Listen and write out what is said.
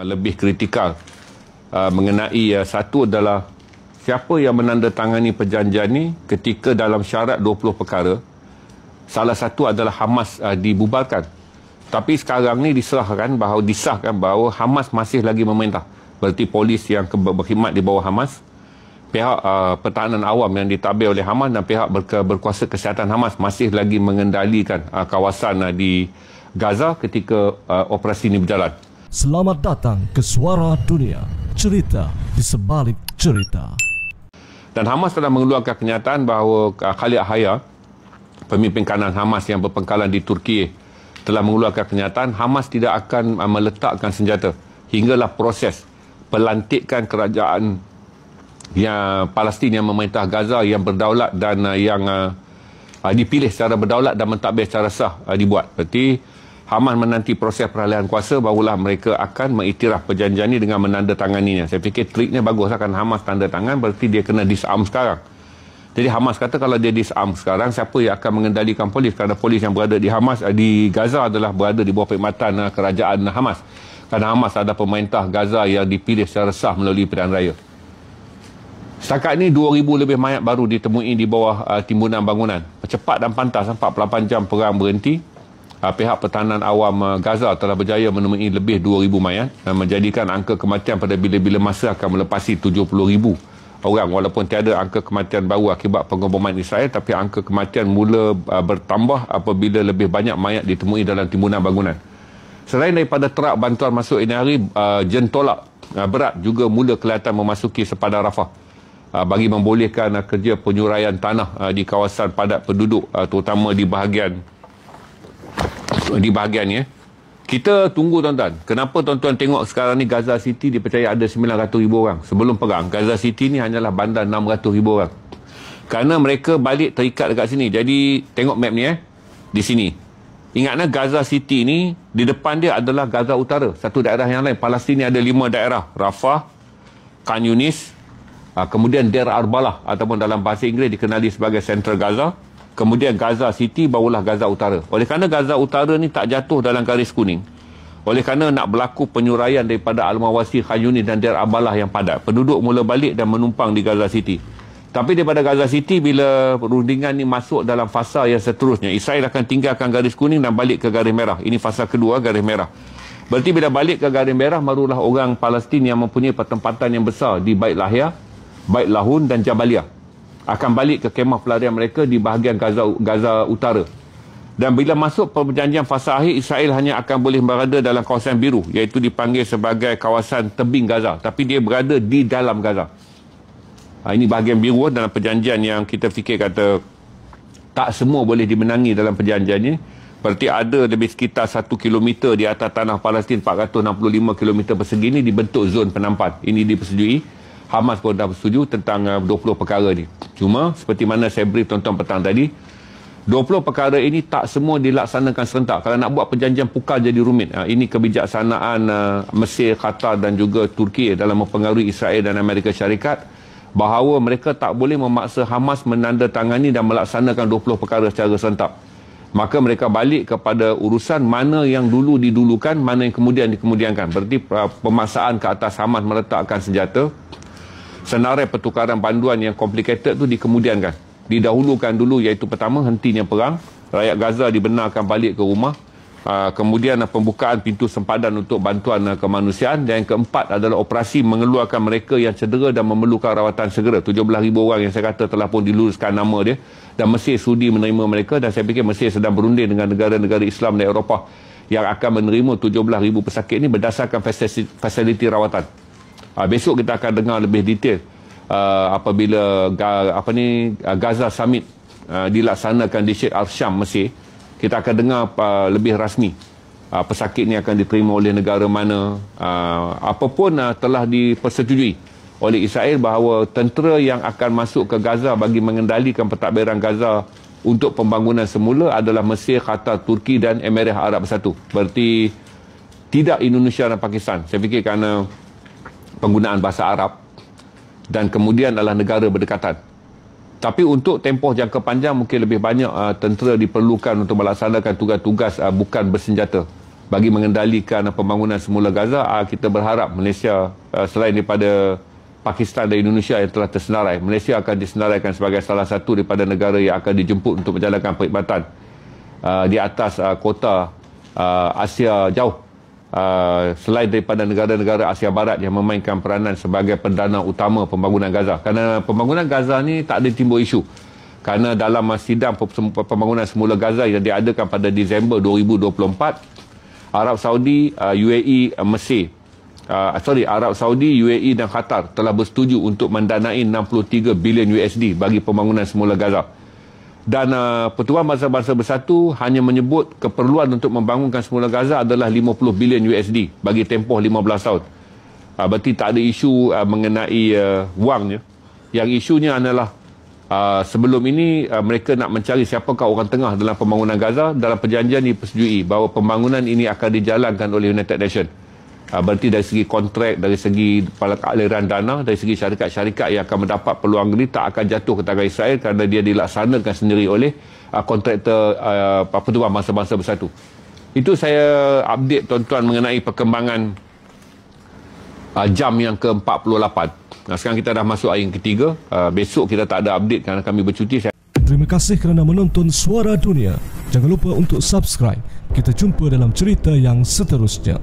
lebih kritikal mengenai satu adalah siapa yang menandatangani perjanjian ini ketika dalam syarat 20 perkara. Salah satu adalah Hamas dibubarkan. Tapi sekarang ni disahkan bahawa Hamas masih lagi memerintah. Berarti polis yang berkhidmat di bawah Hamas, pihak pertahanan awam yang ditabir oleh Hamas dan pihak berkuasa kesihatan Hamas masih lagi mengendalikan kawasan di Gaza ketika operasi ini berjalan. Selamat datang ke Suara Dunia, cerita di sebalik cerita. Dan Hamas telah mengeluarkan kenyataan bahawa Khalid Haya, pemimpin kanan Hamas yang berpangkalan di Turki, telah mengeluarkan kenyataan Hamas tidak akan meletakkan senjata hinggalah proses pelantikan kerajaan yang Palestin yang memerintah Gaza yang berdaulat dan yang dipilih secara berdaulat dan mentadbir secara sah dibuat. Berarti Hamas menanti proses peralihan kuasa, barulah mereka akan mengiktiraf perjanjian ini dengan menandatanganinya. Saya fikir triknya bagus, kan Hamas tanda tangan berarti dia kena disarm sekarang. Jadi Hamas kata kalau dia disarm sekarang, siapa yang akan mengendalikan polis? Kerana polis yang berada di di Gaza adalah berada di bawah perkhidmatan kerajaan Hamas. Kerana Hamas ada pemerintah Gaza yang dipilih secara sah melalui pilihan raya. Setakat ini 2,000 lebih mayat baru ditemui di bawah timbunan bangunan. Cepat dan pantas, 48 jam perang berhenti. Pihak pertahanan awam Gaza telah berjaya menemui lebih 2,000 mayat dan menjadikan angka kematian pada bila-bila masa akan melepasi 70,000 orang. Walaupun tiada angka kematian baru akibat pengeboman Israel, tapi angka kematian mula bertambah apabila lebih banyak mayat ditemui dalam timbunan bangunan. Selain daripada terak bantuan masuk ini hari, jentolak berat juga mula kelihatan memasuki sepadan Rafah bagi membolehkan kerja penyuraian tanah di kawasan padat penduduk, terutama di bahagian ya. Kita tunggu tuan-tuan. Kenapa tuan-tuan tengok sekarang ni Gaza City dipercaya ada 900,000 orang. Sebelum perang, Gaza City ni hanyalah bandar 600,000 orang. Kerana mereka balik terikat dekat sini. Jadi tengok map ni di sini. Ingatlah Gaza City ni di depan dia adalah Gaza Utara, satu daerah yang lain. Palestin ni ada 5 daerah. Rafah, Khan Yunis, kemudian Deir Arbalah ataupun dalam bahasa Inggeris dikenali sebagai Central Gaza. Kemudian Gaza City, barulah Gaza Utara. Oleh kerana Gaza Utara ni tak jatuh dalam garis kuning, oleh kerana nak berlaku penyuraian daripada Al-Mawasi, Khan Yunis dan Deir Arbalah yang padat, penduduk mula balik dan menumpang di Gaza City. Tapi daripada Gaza City, bila rundingan ni masuk dalam fasa yang seterusnya, Israel akan tinggalkan garis kuning dan balik ke garis merah. Ini fasa kedua, garis merah. Berarti bila balik ke garis merah, barulah orang Palestin yang mempunyai pertempatan yang besar di Bait Lahia, Bait Lahun dan Jabaliyah akan balik ke kemah pelarian mereka di bahagian Gaza Utara. Dan bila masuk perjanjian fasa akhir, Israel hanya akan boleh berada dalam kawasan biru, iaitu dipanggil sebagai kawasan tebing Gaza, tapi dia berada di dalam Gaza. Ini bahagian biru dalam perjanjian yang kita fikir kata tak semua boleh dimenangi dalam perjanjian ini. Berarti ada lebih sekitar 1 km di atas tanah Palestin, 465 km persegi ini dibentuk zon penampan. Ini dipersetujui. Hamas pun dah bersetuju tentang 20 perkara ni. Cuma seperti mana saya brief tuan-tuan petang tadi, 20 perkara ini tak semua dilaksanakan serentak. Kalau nak buat perjanjian pukal jadi rumit. Ini kebijaksanaan Mesir, Qatar dan juga Turki dalam mempengaruhi Israel dan Amerika Syarikat, bahawa mereka tak boleh memaksa Hamas menandatangani dan melaksanakan 20 perkara secara serentak. Maka mereka balik kepada urusan mana yang dulu didulukan, mana yang kemudian dikemudiankan. Berarti pemaksaan ke atas Hamas meletakkan senjata, senarai pertukaran banduan yang complicated tu dikemudiankan. Didahulukan dulu, iaitu pertama hentinya perang, rakyat Gaza dibenarkan balik ke rumah, kemudian pembukaan pintu sempadan untuk bantuan kemanusiaan, dan yang keempat adalah operasi mengeluarkan mereka yang cedera dan memerlukan rawatan segera. 17,000 orang yang saya kata telah pun diluluskan nama dia, dan Mesir sudi menerima mereka, dan saya fikir Mesir sedang berunding dengan negara-negara Islam dan Eropah yang akan menerima 17,000 pesakit ini berdasarkan fasiliti rawatan. Besok kita akan dengar lebih detail apabila Gaza Summit dilaksanakan di Sheikh Al-Sham, Mesir. Kita akan dengar lebih rasmi pesakit ini akan diterima oleh negara mana. Apapun telah dipersetujui oleh Israel bahawa tentera yang akan masuk ke Gaza bagi mengendalikan pentadbiran Gaza untuk pembangunan semula adalah Mesir, Qatar, Turki dan Emirat Arab Bersatu. Berarti tidak Indonesia dan Pakistan. Saya fikir kerana penggunaan bahasa Arab dan kemudian adalah negara berdekatan. Tapi untuk tempoh jangka panjang mungkin lebih banyak tentera diperlukan untuk melaksanakan tugas-tugas bukan bersenjata. bagi mengendalikan pembangunan semula Gaza. Kita berharap Malaysia selain daripada Pakistan dan Indonesia yang telah tersenarai, Malaysia akan disenaraikan sebagai salah satu daripada negara yang akan dijemput untuk menjalankan perkhidmatan di atas kota Asia jauh, selain daripada negara-negara Asia Barat yang memainkan peranan sebagai perdana utama pembangunan Gaza. Kerana pembangunan Gaza ni tak ada timbul isu, kerana dalam sidang pembangunan semula Gaza yang diadakan pada Disember 2024, Arab Saudi, UAE, Mesir, Arab Saudi, UAE dan Qatar telah bersetuju untuk mendanai 63 bilion USD bagi pembangunan semula Gaza. Dan Pertubuhan Bangsa-Bangsa Bersatu hanya menyebut keperluan untuk membangunkan semula Gaza adalah 50 bilion USD bagi tempoh 15 tahun. Berarti tak ada isu mengenai wangnya. Yang isunya adalah sebelum ini mereka nak mencari siapakah orang tengah dalam pembangunan Gaza. Dalam perjanjian dipersetujui bahawa pembangunan ini akan dijalankan oleh United Nations. Berarti dari segi kontrak, dari segi aliran dana, dari segi syarikat-syarikat yang akan mendapat peluang ini tak akan jatuh ke tangan Israel kerana dia dilaksanakan sendiri oleh kontraktor Pertubuhan Bangsa-Bangsa Bersatu. Itu saya update tuan-tuan mengenai perkembangan jam yang ke-48. Sekarang kita dah masuk hari yang ketiga. Besok kita tak ada update kerana kami bercuti. Terima kasih kerana menonton Suara Dunia. Jangan lupa untuk subscribe. Kita jumpa dalam cerita yang seterusnya.